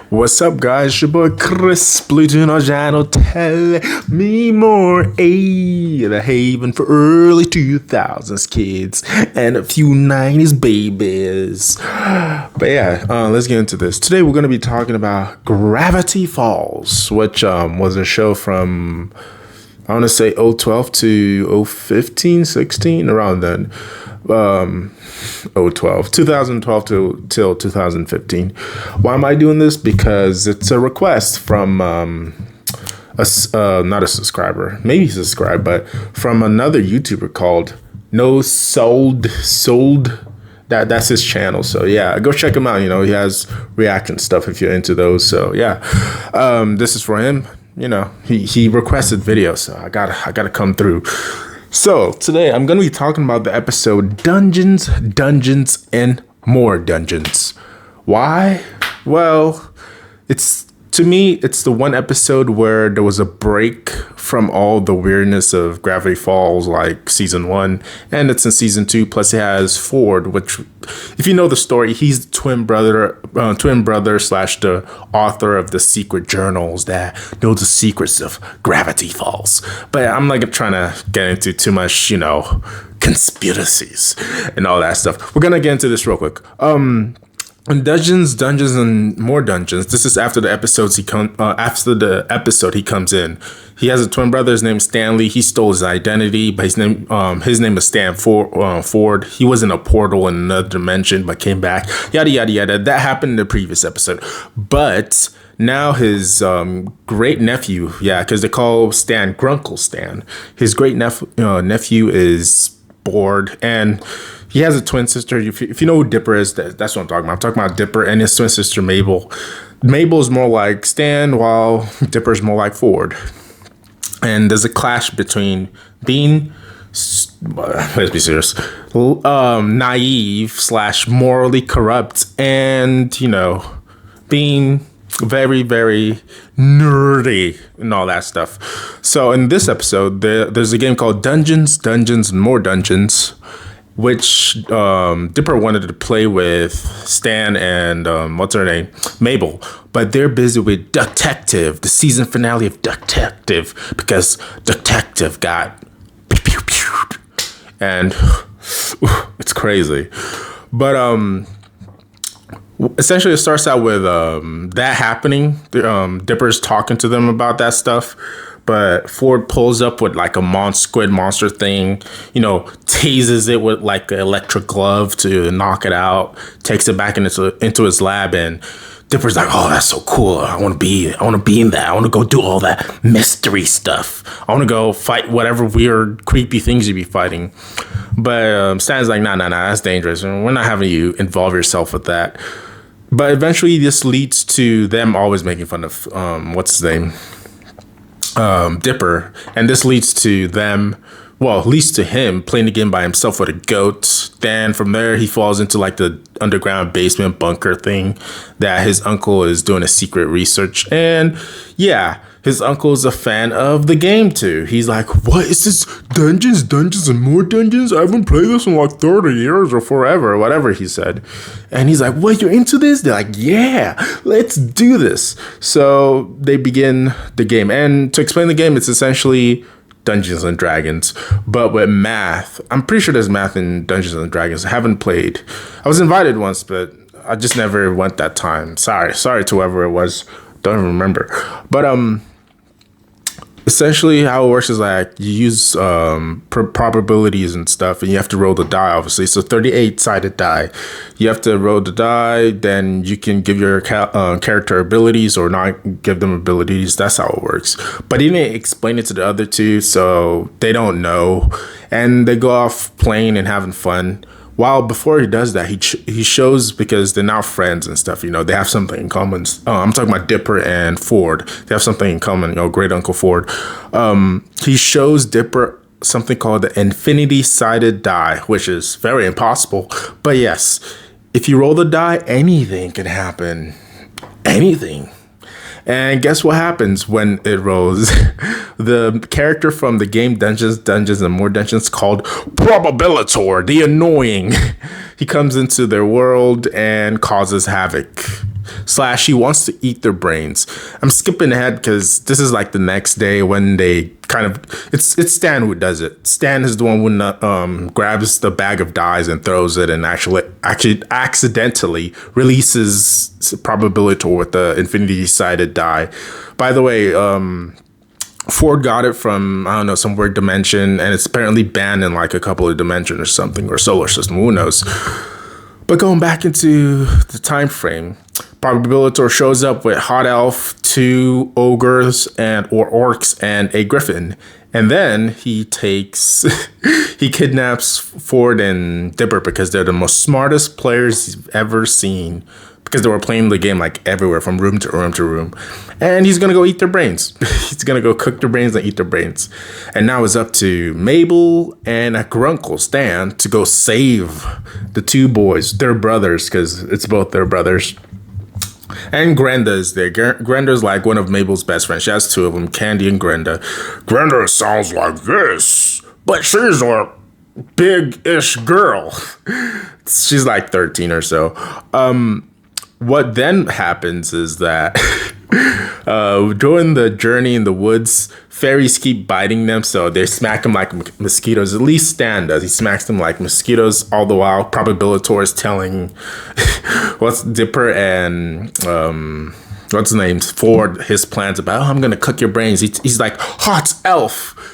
What's up, guys? It's your boy Chris Bluetooth Channel. Tell me more. The haven for early 2000s kids and a few 90s babies. But yeah, let's get into this. Today we're going to be talking about Gravity Falls, which was a show from, I want to say 012 to 015, 16, around then. 2012 till 2015. Why am I doing this? Because it's a request from not a subscriber, maybe subscribed, but from another YouTuber called No Sold. That's his channel. So yeah, go check him out. You know, he has reaction stuff if you're into those. So yeah, this is for him. You know, he requested video, so I gotta come through. So today I'm going to be talking about the episode Dungeons, and More Dungeons. Why? Well, to me, it's the one episode where there was a break from all the weirdness of Gravity Falls, like season 1, and it's in season 2. Plus, it has Ford, which, if you know the story, he's the twin brother slash the author of the secret journals that know the secrets of Gravity Falls. But I'm not trying to get into too much, conspiracies and all that stuff. We're gonna get into this real quick. Dungeons, and More Dungeons. This is after the episode he comes in. He has a twin brother. His name's Stanley. He stole his identity, but his name is Stan Ford. He was in a portal in another dimension, but came back. Yada yada yada. That happened in the previous episode. But now his great nephew, because they call Stan Grunkle Stan. His great nephew is bored, and he has a twin sister. If you know who Dipper is, that's what I'm talking about. I'm talking about Dipper and his twin sister, Mabel. Mabel is more like Stan, while Dipper's more like Ford. And there's a clash between being, let's be serious, naive / morally corrupt, and, being very, very nerdy and all that stuff. So in this episode, there's a game called Dungeons, and More Dungeons, which Dipper wanted to play with Stan and what's her name, Mabel, but they're busy with Detective, the season finale of Detective, because Detective got pew, pew, pew, and it's crazy. But essentially it starts out with that happening. Dipper's talking to them about that stuff. But Ford pulls up with like a squid monster thing, tases it with like an electric glove to knock it out, takes it back into his lab, and Dipper's like, "Oh, that's so cool. I want to be in that. I want to go do all that mystery stuff. I want to go fight whatever weird, creepy things you be fighting." But Stan's like, nah, that's dangerous. We're not having you involve yourself with that. But eventually this leads to them always making fun of, what's his name? Dipper, and this leads to him playing the game by himself with a goat. Then from there he falls into like the underground basement bunker thing that his uncle is doing a secret research, and his uncle is a fan of the game too. He's like, "What is this? Dungeons, and More Dungeons? I haven't played this in like 30 years or forever," whatever he said. And he's like, "What, you're into this?" They're like, "Yeah, let's do this." So they begin the game. And to explain the game, it's essentially Dungeons and Dragons, but with math. I'm pretty sure there's math in Dungeons and Dragons. I haven't played. I was invited once, but I just never went that time. Sorry to whoever it was. Don't even remember. But essentially how it works is like you use probabilities and stuff, and you have to roll the die, obviously. So 38-sided die. You have to roll the die, then you can give your character abilities or not give them abilities. That's how it works. But he didn't explain it to the other two, so they don't know. And they go off playing and having fun. While before he does that, he shows, because they're now friends and stuff, they have something in common. I'm talking about Dipper and Ford. They have something in common, great Uncle Ford. He shows Dipper something called the infinity-sided die, which is very impossible. But yes, if you roll the die, anything can happen. Anything. And guess what happens when it rolls? The character from the game Dungeons, and More Dungeons called Probabilitor, the Annoying. He comes into their world and causes havoc. slash he wants to eat their brains. I'm skipping ahead because this is like the next day when they kind of it's Stan who does it. Stan is the one who grabs the bag of dies and throws it and actually accidentally releases Probabilitor with the infinity sided die. By the way, Ford got it from, I don't know, some weird dimension, and it's apparently banned in like a couple of dimensions or something, or solar system, who knows. But going back into the time frame, Probabilitor shows up with Hot Elf, 2 ogres or orcs, and a griffin. And then he kidnaps Ford and Dipper because they're the most smartest players he's ever seen. Because they were playing the game like everywhere, from room to room to room. And he's going to go eat their brains. He's going to go cook their brains and eat their brains. And now it's up to Mabel and Grunkle Stan to go save the 2 boys, their brothers, because it's both their brothers. And Grenda is there. Grenda's like one of Mabel's best friends. She has 2 of them, Candy and Grenda. Grenda sounds like this, but she's a big-ish girl. She's like 13 or so. What then happens is that during the journey in the woods, fairies keep biting them, so they smack them like mosquitoes. At least Stan does. He smacks them like mosquitoes, all the while Probabilitor is telling what's Dipper and what's his name, Ford, his plans about, I'm gonna cook your brains. He's like, Hot Elf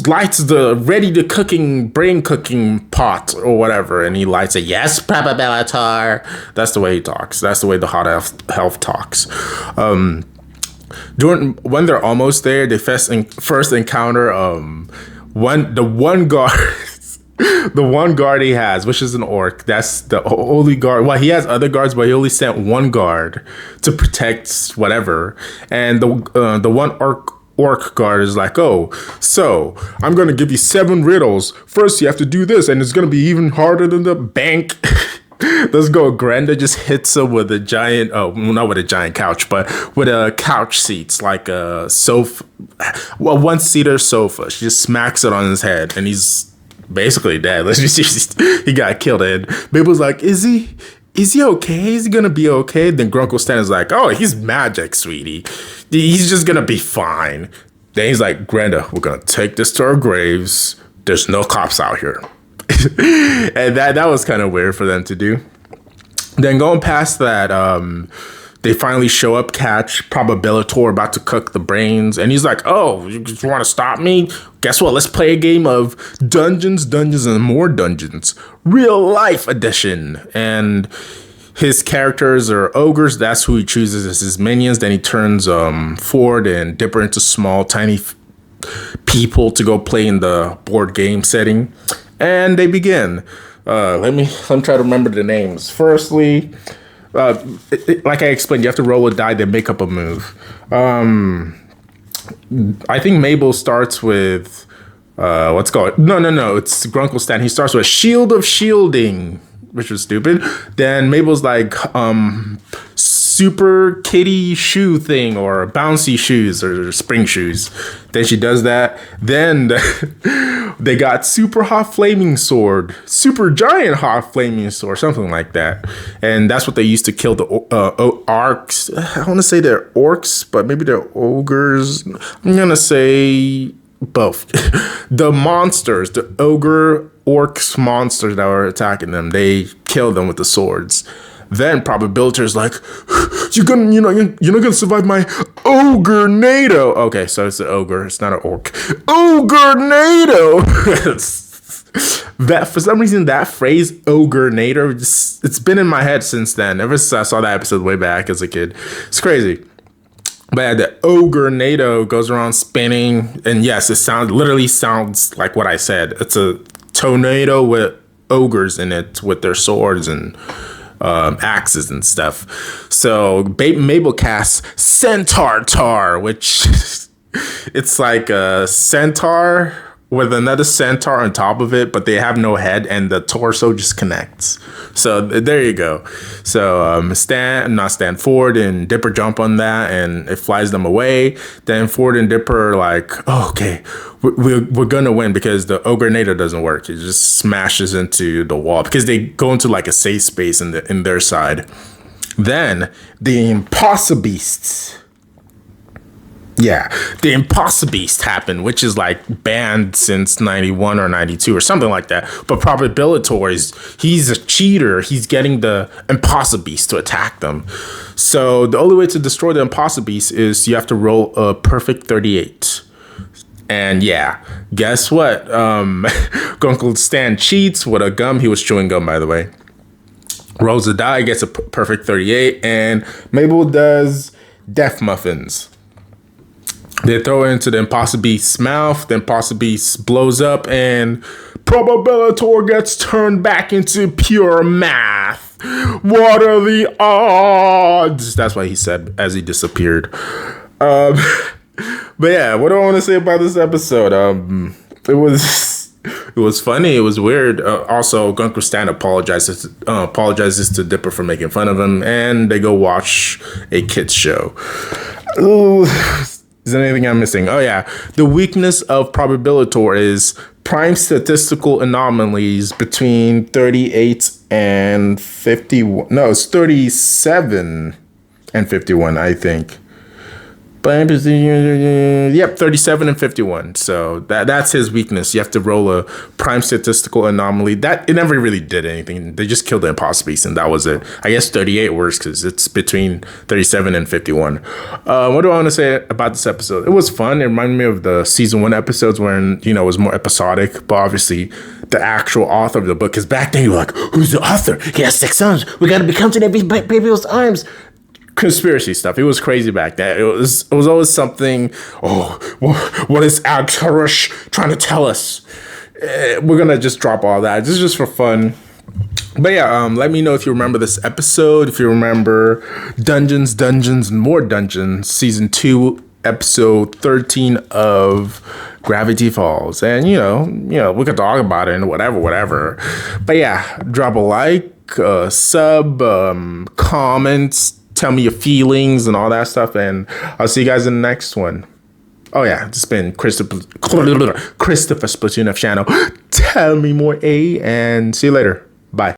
lights the ready to brain cooking pot or whatever, and he lights it. Yes, Probabilitor. That's the way he talks. That's the way the Hot Elf talks. When they're almost there, they first encounter the one guard he has, which is an orc. That's the only guard. Well, he has other guards, but he only sent one guard to protect whatever. And the one orc guard is like, oh, so I'm going to give you 7 riddles. First, you have to do this, and it's going to be even harder than the bank. Let's go. Grenda just hits him with a giant, not with a giant couch, but with a couch seats, like a sofa, well, 1-seater sofa. She just smacks it on his head, and he's basically dead. He got killed. And Mabel's like, is he okay? Is he gonna be okay? Then Grunkle Stan is like, oh, he's magic, sweetie. He's just gonna be fine. Then he's like, Grenda, we're gonna take this to our graves. There's no cops out here. And that was kind of weird for them to do. Then going past that, they finally show up, catch Probabilitor about to cook the brains. And he's like, oh, you just want to stop me? Guess what? Let's play a game of Dungeons, and More Dungeons. Real life edition. And his characters are ogres. That's who he chooses as his minions. Then he turns Ford and Dipper into small, tiny people to go play in the board game setting. And they begin. Let me try to remember the names. Firstly, like I explained, you have to roll a die, then make up a move. I think Mabel starts with what's called? No. It's Grunkle Stan. He starts with Shield of Shielding, which was stupid. Then Mabel's like super kitty shoe thing, or bouncy shoes, or spring shoes. Then she does that. Then they got super hot flaming sword, super giant hot flaming sword, something like that. And that's what they used to kill the orcs. I want to say they're orcs, but maybe they're ogres. I'm gonna say both. The monsters, the ogre orcs monsters that were attacking them, they killed them with the swords. Then Probabilitor is like, you're not gonna survive my ogre-nado. Okay, so it's an ogre, it's not an orc. Ogre-nado. That, for some reason, that phrase ogre-nado, it's been in my head since then. Ever since I saw that episode way back as a kid. It's crazy. But yeah, the ogre-nado goes around spinning, and yes, it literally sounds like what I said. It's a tornado with ogres in it with their swords and axes and stuff. So Mabel casts Centaur Tar, which it's like a centaur with another centaur on top of it, but they have no head and the torso just connects. So there you go. So Ford and Dipper jump on that and it flies them away. Then Ford and Dipper are like, oh, okay, we're gonna win because the ogre-nado doesn't work. It just smashes into the wall because they go into like a safe space in their side. Then the Impossible Beasts. Yeah, the Impossible Beast happened, which is like banned since 91 or 92 or something like that. But Probabilitor he's a cheater. He's getting the Impossible Beast to attack them. So the only way to destroy the Impossible Beast is you have to roll a perfect 38. And yeah, guess what? Grunkle Stan cheats with a gum. He was chewing gum, by the way. Rolls a die, gets a perfect 38, and Mabel does Death Muffins. They throw it into the Impossible Beast's mouth. The Impossible Beast blows up, and Probabilitor gets turned back into pure math. What are the odds? That's what he said as he disappeared. But yeah, what do I want to say about this episode? It was funny. It was weird. Also, Grunkle Stan apologizes to Dipper for making fun of him, and they go watch a kids show. Ooh. Is there anything I'm missing? Oh yeah, the weakness of Probabilitor is prime statistical anomalies between 38 and 51. No, it's 37 and 51, I think. Yep, 37 and 51. So that's his weakness. You have to roll a prime statistical anomaly. That it never really did anything. They just killed the Impossible Beast, and that was it. I guess 38 works because it's between 37 and 51. What do I want to say about this episode? It was fun. It reminded me of the season 1 episodes when it was more episodic, but obviously the actual author of the book. Because back then you were like, who's the author? He has 6 sons. We got to become to people's arms. Conspiracy stuff. It was crazy back then. It was always something. Oh, what is Agtarish trying to tell us? We're gonna just drop all that. This is just for fun. But yeah, let me know if you remember this episode. If you remember Dungeons, and More Dungeons, season 2, episode 13 of Gravity Falls. And we could talk about it and whatever. But yeah, drop a like, sub, comments. Tell me your feelings and all that stuff, and I'll see you guys in the next one. Oh yeah, it's been Christopher Splatoon F channel. Tell me more, and see you later. Bye.